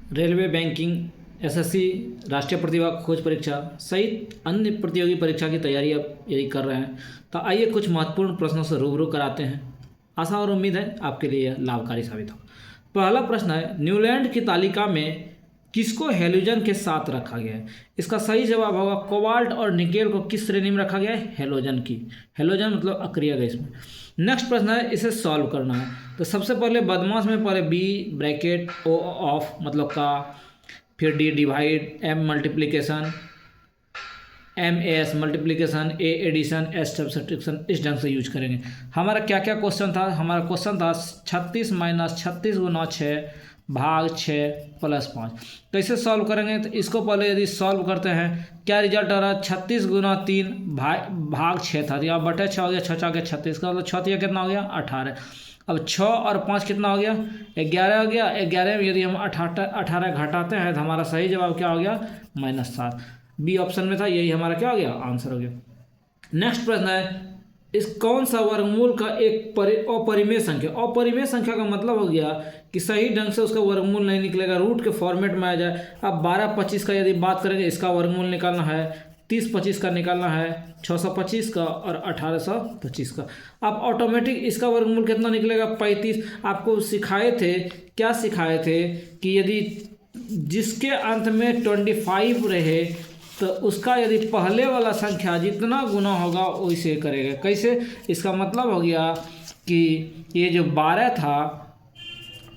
Railway, banking, SSC, राष्ट्रीय प्रतिभा खोज परीक्षा सहित अन्य प्रतियोगी परीक्षा की तैयारी आप यदि कर रहे हैं तो आइए कुछ महत्वपूर्ण प्रश्नों से रूबरू कराते हैं। आशा और उम्मीद है आपके लिए यह लाभकारी साबित हो। पहला प्रश्न है, न्यूलैंड की तालिका में किसको हैलोजन के साथ रखा गया है? इसका सही जवाब होगा कोबाल्ट और निकेल को किस श्रेणी में रखा गया है? हैलोजन की। हैलोजन मतलब अक्रिय गैस में। नेक्स्ट प्रश्न है, इसे सॉल्व करना है। तो सबसे पहले बदमाश में पहले बी ब्रैकेट, ओ ऑफ मतलब का, फिर D divide, M multiplication, M S multiplication, A addition, S subtraction, इस ढंग से यूज करेंगे। हमारा क्या क्या क्वेश्चन था? हमारा क्वेश्चन था 36 - 36 × 6 भाग 6 + 5। कैसे सॉल्व करेंगे? तो इसको पहले यदि सॉल्व करते हैं, क्या रिजल्ट आ रहा है? 36 × 3 भाग 6 था, तो यहाँ बटे 6 हो गया, 6 4 36 का मतलब 6 कितना हो गया? 18। अब 6 और 5 कितना हो गया? 11 हो गया। 11 में यदि हम 18 घटाते हैं तो हमारा सही जवाब क्या हो गया? -7। बी ऑप्शन में था, यही हमारा क्या हो गया? आंसर हो गया। नेक्स्ट प्रश्न है, इस कौन सा वर्गमूल का एक अपरिमेय संख्या? अपरिमेय संख्या का मतलब हो गया कि सही ढंग से उसका वर्गमूल नहीं निकलेगा, रूट के फॉर्मेट में आ जाए। अब 12/25 का यदि बात करेंगे, इसका वर्गमूल निकालना है, 30/25 का निकालना है, 625 का और 1825 का। अब ऑटोमेटिक इसका वर्गमूल कितना निकलेगा? 35। आपको सिखाए थे, क्या सिखाए थे कि यदि जिसके अंत में 25 रहे तो उसका यदि पहले वाला संख्या जितना गुना होगा वैसे करेगा। कैसे? इसका मतलब हो गया कि ये जो 12 था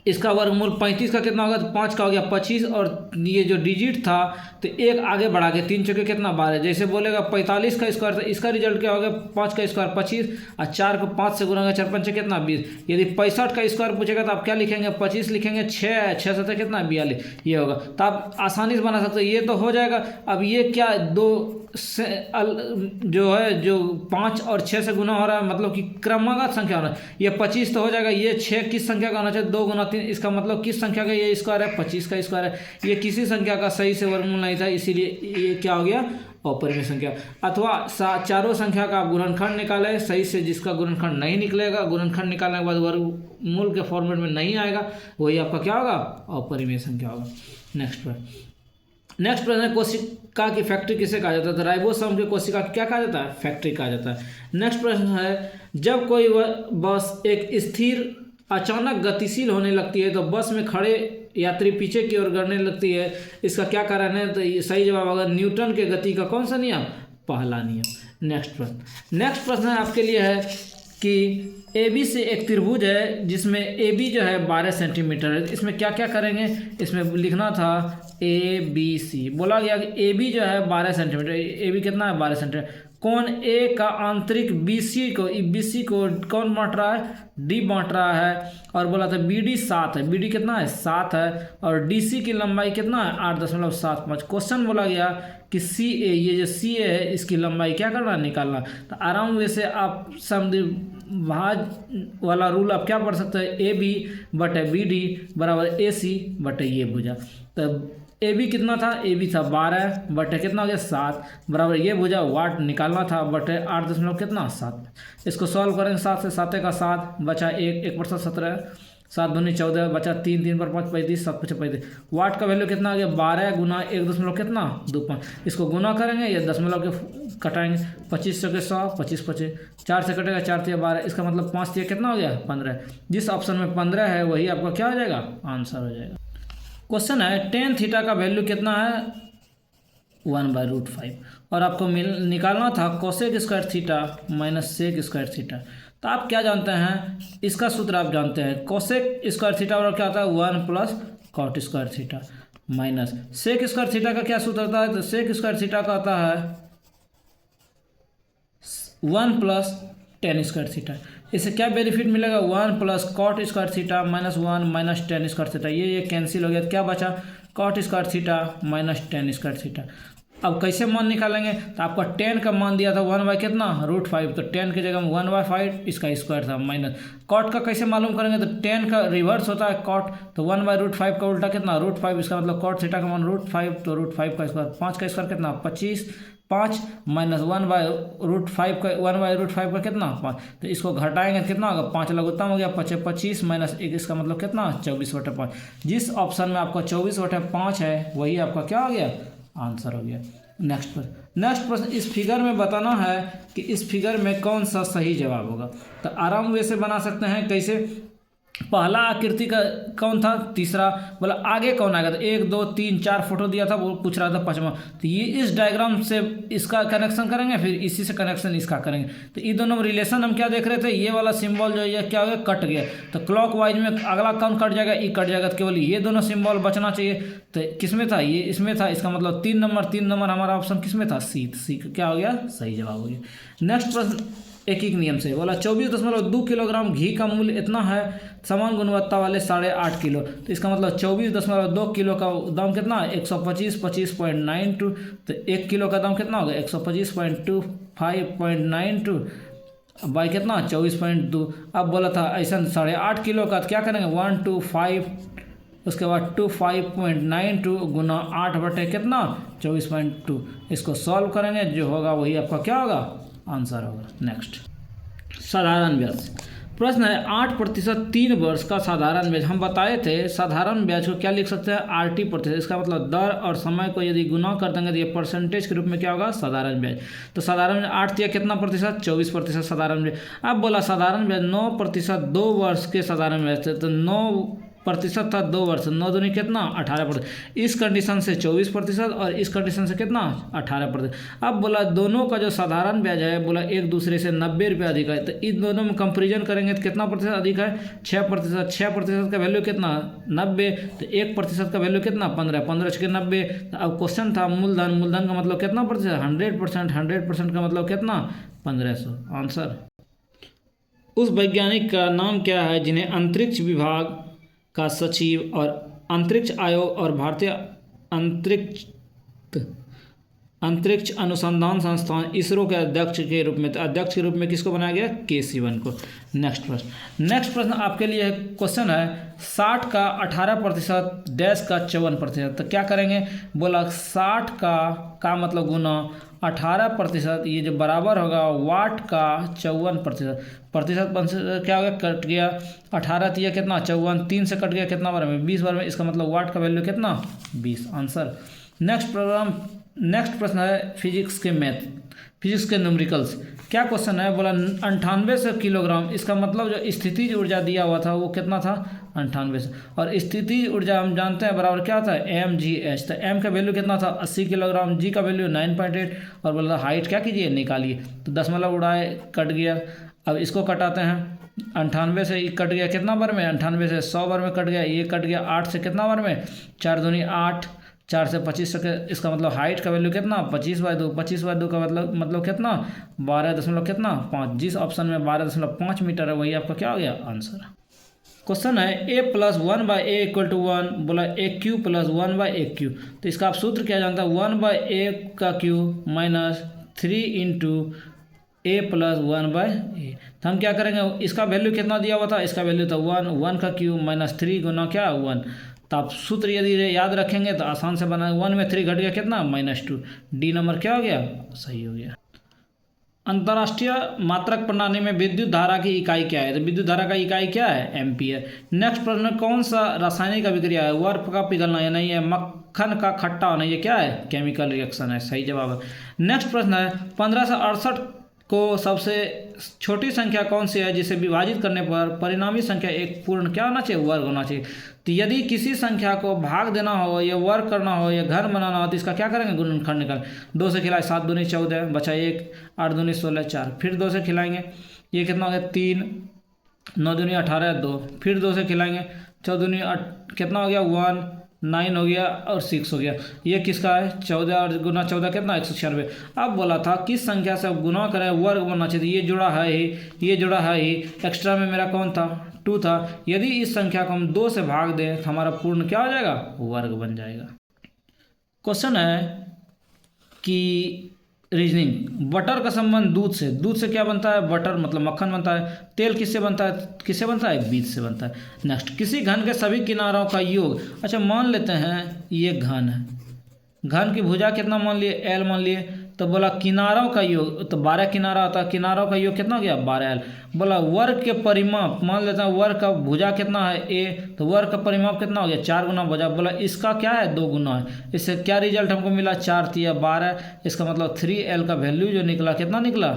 इसका वर्गमूल 35 का कितना होगा? तो 5 का हो गया 25, और ये जो डिजिट था तो एक आगे बढ़ा के 3 चौके कितना? 12। जैसे बोलेगा 45 का स्क्वायर, तो इसका रिजल्ट क्या होगा? 5 का स्क्वायर 25, और 4 को 5 से गुना 4 5 कितना? 20। यदि 65 का स्क्वायर पूछेगा तो आप क्या लिखेंगे? 25 लिखेंगे, 6 7 कितना? 42। ये होगा, तो आप आसानी से बना सकते हैं। ये तो हो जाएगा। अब ये क्या दो से जो है, जो 5 और 6 से गुना हो रहा है, मतलब कि क्रमागत संख्या होना है। ये 25 तो हो जाएगा। ये 6 किस संख्या का होना चाहिए? 2 × 3। इसका मतलब किस संख्या का ये स्क्वायर है? 25 का स्क्वायर है। ये किसी संख्या का सही से वर्गमूल नहीं था, इसीलिए ये क्या हो गया? अपरिमेय संख्या। अथवा चारों संख्या का आप गुणनखंड निकालें सही से, जिसका गुणनखंड नहीं निकलेगा, गुणनखंड निकालने के बाद वर्गमूल के फॉर्मेट में नहीं आएगा, वही आपका क्या होगा? अपरिमेय संख्या होगा। नेक्स्ट प्रश्न है, कोशिका की फैक्ट्री किसे कहा जाता है? तो राइबोसोम की कोशिका क्या कहा जाता है? फैक्ट्री कहा जाता है। नेक्स्ट प्रश्न है, जब कोई बस एक स्थिर अचानक गतिशील होने लगती है तो बस में खड़े यात्री पीछे की ओर गिरने लगती है, इसका क्या कारण है? तो ये सही जवाब होगा न्यूटन के गति का कौन सा नियम? पहला नियम। नेक्स्ट प्रश्न है आपके लिए है कि AB से एक त्रिभुज है जिसमें AB जो है 12 सेंटीमीटर है। इसमें क्या क्या करेंगे? इसमें लिखना था ABC। बोला गया कि AB जो है 12 सेंटीमीटर, AB कितना है? 12 सेंटीमीटर। कोण A का आंतरिक BC को कौन बांट रहा है? D बांट रहा है। और बोला था BD 7 है। BD कितना है? 7 है। और DC की लंबाई कितना है? 8.75। क्वेश्चन बोला गया कि CA, ये जो CA है इसकी लंबाई क्या करना? निकालना। तो आराम वैसे आप समद्विभाजक वाला रूल आप क्या पढ़ सकते हैं? AB/BD = AC बटे ये भुजा। तब AB कितना था? AB था 12 बटे कितना हो गया? 7 बराबर ये भुजा वाट निकालना था बटे 8 दशमलव कितना? 7। इसको सॉल्व करेंगे, 7 से 7 का 7 बचा 1 × 7 17, 7 दूनी 14 बचा 3 3 पर 5 35, 7 5 35। वाट का वैल्यू कितना आ गया? 12 × 1 दशमलव कितना? 25। इसको गुना करेंगे, ये दशमलव के कटाएंगे, 25 × 100 25 25, 4 से कटेगा 4 × 12, इसका मतलब 5 से कितना हो गया? 15। जिस ऑप्शन में 15 है वही आपका क्या हो जाएगा? आंसर हो जाएगा। क्वेश्चन है, tan थीटा का वैल्यू कितना है? 1/√5। और आपको निकालना था cosec square theta minus sec square theta. तो आप क्या जानते हैं? इसका सूत्र आप जानते हैं, कोसेक स्क्वायर थीटा और क्या होता है? 1 + cot square theta minus sec square theta का क्या सूत्र होता है? तो सेक स्क्वायर थीटा का होता है 1 + tan स्क्वायर थीटा। इससे क्या बेनिफिट मिलेगा? 1 + cot square theta -1 - tan square theta. ये कैंसिल हो गया, तो क्या बचा? Cot square theta minus tan square theta. अब कैसे मान निकालेंगे, तो आपका 10 का मान दिया था 1 बाय कितना √5, तो 10 की जगह में 1/5 इसका स्क्वायर था माइनस। कॉट का कैसे मालूम करेंगे, तो 10 का रिवर्स होता है कॉट, तो 1/√5 का उल्टा कितना √5, इसका मतलब कॉट थीटा का मान √5, तो √5 का स्क्वायर 5 का स्क्वायर कितना 25, 5 माइनस 1/√5 का कितना 5, तो इसको घटाएंगे कितना होगा 5 लघुत्तम हो गया 25 माइनस 1, इसका मतलब कितना 24/5। जिस ऑप्शन में आपका 24/5 है वही आपका क्या हो गया आंसर हो गया। नेक्स्ट प्रश्न, इस फिगर में बताना है कि इस फिगर में कौन सा सही जवाब होगा। तो आराम से बना सकते हैं, कैसे, पहला आकृति का कौन था, तीसरा बोला आगे कौन आएगा, तो 1 2 3 4 फोटो दिया था, वो पूछ रहा था पांचवा, तो ये इस डायग्राम से इसका कनेक्शन करेंगे, फिर इसी से कनेक्शन इसका करेंगे, तो ये दोनों में रिलेशन हम क्या देख रहे थे, ये वाला सिंबल जो है क्या हो गया कट गया, तो क्लॉकवाइज में अगला कौन कट जाएगा, ये कट जाएगा, तो केवल ये दोनों सिंबल बचना चाहिए। तो किसमें था, ये इसमें था, इसका मतलब 3 नंबर हमारा ऑप्शन किसमें था, सी क्या हो गया सही जवाब हो गया। नेक्स्ट प्रश्न एक ही नियम से बोला 24.2 किलोग्राम घी का मूल्य इतना है समान गुणवत्ता वाले 8.5 किलो, तो इसका मतलब 24.2 किलो का दाम कितना है 125.92, तो 1 किलो का दाम कितना होगा 125.25.92 बाई कितना 24.2। अब बोला था ऐसा 8.5 किलो का, तो क्या करेंगे 125, उसके बाद 25.92 गुना 8 बटे कितना 24.2, इसको सॉल्व करेंगे, जो होगा वही आपका क्या होगा आंसर होगा। नेक्स्ट साधारण ब्याज प्रश्न है 8% 3 वर्ष का साधारण ब्याज। हम बताए थे साधारण ब्याज को क्या लिख सकते हैं RT%, इसका मतलब दर और समय को यदि गुना कर देंगे तो ये परसेंटेज के रूप में क्या होगा साधारण ब्याज। तो साधारण ब्याज 8 दिया कितना प्रतिशत 24% साधारण ब्याज। अब बोला साधारण ब्याज 9% 2 वर्ष के साधारण ब्याज थे, तो 9% था 2 वर्ष, 9 दूनी कितना 18%, इस कंडीशन से 24% और इस कंडीशन से कितना 18%। अब बोला दोनों का जो साधारण ब्याज है बोला एक दूसरे से 90 रुपये अधिक है, तो इन दोनों में कंपेरिजन करेंगे तो कितना प्रतिशत अधिक है 6%, 6% का वैल्यू कितना 90, तो 1% का वैल्यू कितना 15, 15 के 90। अब क्वेश्चन था मूलधन का मतलब कितना प्रतिशत 100%, 100% का मतलब कितना 1500 आंसर। उस वैज्ञानिक का नाम क्या है जिन्हें अंतरिक्ष विभाग का सचिव और अंतरिक्ष आयोग और भारतीय अंतरिक्ष अनुसंधान संस्थान इसरो के अध्यक्ष के रूप में किसको बनाया गया के सिवन को। नेक्स्ट प्रश्न आपके लिए क्वेश्चन है 60 का 18% डैश का 54%, तो क्या करेंगे बोला 60 का मतलब गुना 18%, ये जो बराबर होगा वाट का 54%, प्रतिशत क्या हो गया कट गया 18, तो ये कितना 54, 3 से कट गया कितना बार में 20 बार में, इसका मतलब वाट का वैल्यू कितना 20 आंसर। नेक्स्ट प्रश्न है फिजिक्स के न्यूमेरिकल्स। क्या क्वेश्चन है बोला 98 किलोग्राम, इसका मतलब जो स्थितिज ऊर्जा दिया हुआ था वो कितना था 98, और स्थितिज ऊर्जा हम जानते हैं बराबर क्या था mgh, तो m का वैल्यू कितना था 80 किलोग्राम, g का वैल्यू 9.8, और बोला हाइट क्या कीजिए निकालिए, तो दशमलव उड़ाए कट गया। अब इसको कटाते हैं 98 से कट गया कितना बार में 98 से 100 बार में कट गया, ये कट गया 8 से कितना बार में 4 दूनी 8, 4 से 25 तक, इसका मतलब हाइट का वैल्यू कितना 25/2, 25/2 का मतलब कितना 12 कितना 5, जिस ऑप्शन में 12.5 मीटर है वही आपका क्या हो गया आंसर। क्वेश्चन है a + 1/a = 1, बोला aq + 1/aq, तो इसका आप सूत्र क्या जानता है 1/a का क्यूब माइनस 3 × a + 1/a, तो हम क्या करेंगे इसका वैल्यू कितना दिया हुआ था, इसका वैल्यू था 1 का क्यूब माइनस 3 गुना क्या 1, तो आप सूत्र यदि याद रखेंगे तो आसान से बना 1 में 3 घट गया कितना -2, डी नंबर क्या हो गया सही हो गया। अंतर्राष्ट्रीय मात्रक प्रणाली में विद्युत धारा की इकाई क्या है, तो विद्युत धारा का इकाई क्या है एम्पियर। नेक्स्ट प्रश्न कौन सा रासायनिक अभिक्रिया है, बर्फ का पिघलना या नहीं है, मक्खन का खट्टा होना, ये क्या है केमिकल रिएक्शन है, सही जवाब है। नेक्स्ट प्रश्न है 1568 को सबसे छोटी संख्या कौन सी है जिसे विभाजित करने पर परिणामी संख्या एक पूर्ण क्या होना चाहिए वर्ग होना चाहिए। तो यदि किसी संख्या को भाग देना हो या वर्ग करना हो या घर बनाना हो तो इसका क्या करेंगे गुणनखंड निकाल, 2 से खिलाए 7 दूनी 14 बचा 1, 8 दूनी 16 4, फिर 2 से खिलाएंगे ये कितना हो गया 3, 9 दूनी 18 2, फिर 2 से खिलाएंगे 14 दूनी कितना हो गया 1, 9 हो गया और 6 हो गया, ये किसका है 14 और गुना 14 कितना 196। अब बोला था किस संख्या से गुना करें वर्ग बनना चाहिए, ये जुड़ा है ही, ये जुड़ा है ही, एक्स्ट्रा में मेरा कौन था 2 था, यदि इस संख्या को हम 2 से भाग दें तो हमारा पूर्ण क्या हो जाएगा वर्ग बन जाएगा। क्वेश्चन है कि रीजनिंग, बटर का संबंध दूध से क्या बनता है, बटर मतलब मक्खन बनता है। तेल किससे बनता है, बीज से बनता है। नेक्स्ट, किसी घन के सभी किनारों का योग। अच्छा मान लेते हैं ये घन है, घन की भुजा कितना मान लिए, एल मान लिए, तो बोला किनारों का योग, तो 12 किनारा होता है, किनारों का योग कितना हो गया 12L। बोला वर्ग के परिमाप, मान लेते हैं वर्ग का भुजा कितना है A, तो वर्ग का परिमाप कितना हो गया 4 गुना भुजा। बोला इसका क्या है 2 गुना है। इससे क्या रिजल्ट हमको मिला 4 तिया 12, इसका मतलब 3L का वैल्यू जो निकला कितना निकला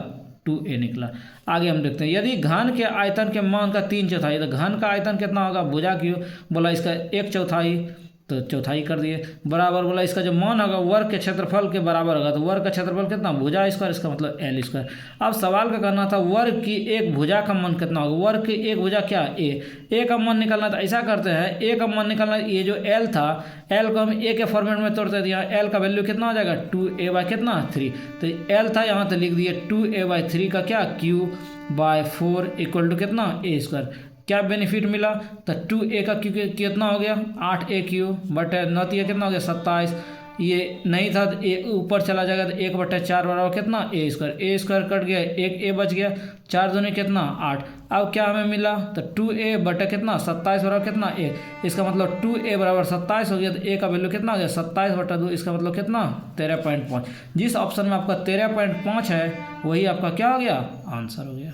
2A निकला। आगे हम देखते हैं, यदि घन के आयतन के मान का 3/4, तो घन का आयतन कितना होगा भुजा की, बोला इसका 1/4, तो चौथाई कर दिए, बराबर बोला इसका जो मान होगा वर्ग के क्षेत्रफल के बराबर होगा, तो वर्ग का क्षेत्रफल कितना भुजा स्क्वायर, इसका मतलब L स्क्वायर। अब सवाल का करना था वर्ग की एक भुजा का मान कितना होगा, वर्ग की एक भुजा क्या A का मान निकालना था। ऐसा करते हैं A का मान निकालना, ये जो L था, L को हम A के फॉर्मेट में तोड़ते थे, यहाँ L का वैल्यू कितना हो जाएगा 2A कितना 3, तो L था यहाँ तो लिख दिए 2A/3 का क्या Q/4 इक्वल टू कितना A स्क्वायर। क्या बेनिफिट मिला, तो 2A का क्यू कितना हो गया 8AQ बटे 9 कितना हो गया 27, ये नहीं था तो ए ऊपर चला जाएगा तो 1/4 बराबर कितना A स्क्वायर कट गया, एक A बच गया, 4 दूनी कितना 8। अब क्या हमें मिला, तो 2A बटे कितना 27 बराबर कितना A, इसका मतलब 2A बराबर 27 हो गया, तो A का वैल्यू कितना हो गया 27/2, इसका मतलब कितना 13.5। जिस ऑप्शन में आपका 13.5 है वही आपका क्या हो गया आंसर हो गया।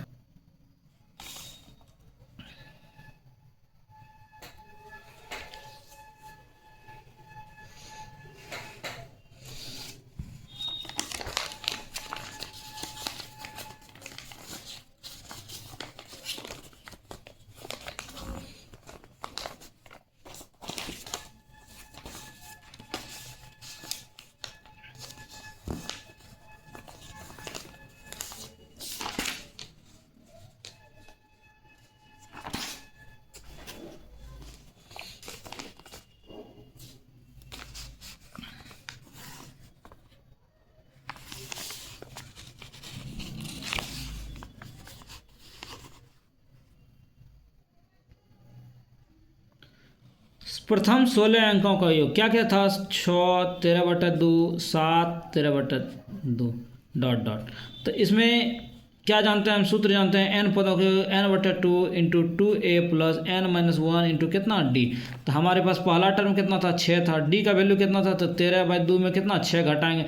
प्रथम 16 अंकों का योग क्या क्या था, 6 13/2 7 13/2 डॉट डॉट। तो इसमें क्या जानते हैं हम, सूत्र जानते हैं n पदों के n/2 into 2A plus n-1 into कितना D। तो हमारे पास पहला टर्म कितना था 6 था, D का वैल्यू कितना था, तो 13/2 में कितना 6 घटाएंगे,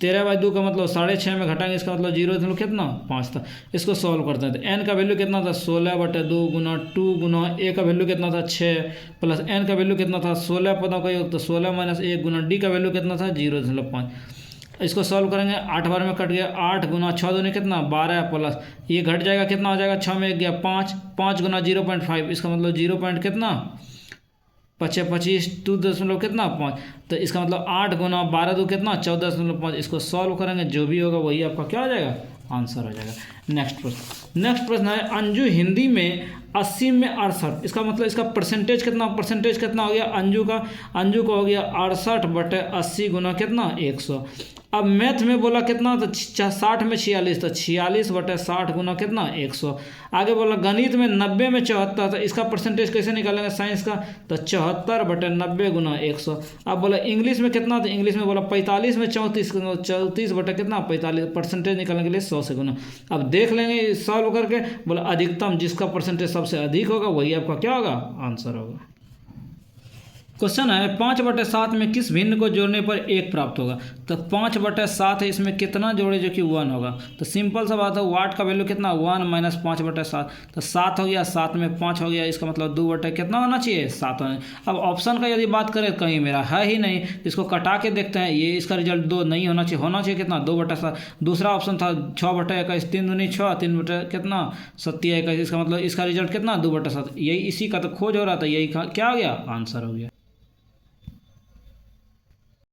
13/2 का मतलब 6.5 में घटाएंगे, इसका मतलब 0 कितना 5 था। इसको सॉल्व करते हैं, तो n का वैल्यू कितना था 16/2 गुना 2 गुना A का वैल्यू कितना था 6 प्लस n का वैल्यू कितना था 16 पदों का योग, तो 16 - 1 गुना D का वैल्यू कितना था 0.5। इसको सॉल्व करेंगे, 8 बार में कट गया, 8 गुना 6 दूनी कितना 12 प्लस ये घट जाएगा कितना हो जाएगा 6 में 1 गया 5, 5 गुना 0.5, इसका मतलब 0 पॉइंट कितना 25 2 कितना 5, तो इसका मतलब 8 गुना 12 2 कितना 14.5। इसको सॉल्व करेंगे जो भी होगा वही आपका क्या हो जाएगा आंसर हो जाएगा। नेक्स्ट प्रश्न है, अंजू हिंदी में 80 में 68, इसका मतलब इसका परसेंटेज कितना हो गया अंजू का हो गया 68/80 गुना कितना 100। अब मैथ में बोला कितना, तो 60 में 46, तो 46/60 गुना कितना 100। आगे बोला गणित में 90 में 74, तो इसका परसेंटेज कैसे निकालेंगे साइंस का, तो 74/90 गुना 100। अब बोला इंग्लिश में कितना, तो इंग्लिश में बोला 45 में 34, 34 बटे कितना 45, परसेंटेज निकालने के लिए 100 से गुना। अब देख लेंगे सॉल्व करके, बोला अधिकतम जिसका परसेंटेज सबसे अधिक होगा वही आपका क्या होगा आंसर होगा। क्वेश्चन है 5/7 में किस भिन्न को जोड़ने पर 1 प्राप्त होगा, तो 5/7 है, इसमें कितना जोड़े जो कि 1 होगा, तो सिंपल सा बात है वाट का वैल्यू कितना 1 - 5/7, तो 7 हो गया, 7 में 5 हो गया, इसका मतलब 2 बटे कितना होना चाहिए 7 होना। अब ऑप्शन का यदि बात करें कहीं मेरा है ही नहीं, इसको कटा के देखते हैं, ये इसका रिजल्ट 2 नहीं होना चाहिए कितना 2/7। दूसरा ऑप्शन था 6/21, 3 दूनी 6, 3 बटे कितना 27, इसका मतलब इसका रिजल्ट कितना 2/7। यही इसी का तो खोज हो रहा था, यही क्या हो गया आंसर हो गया।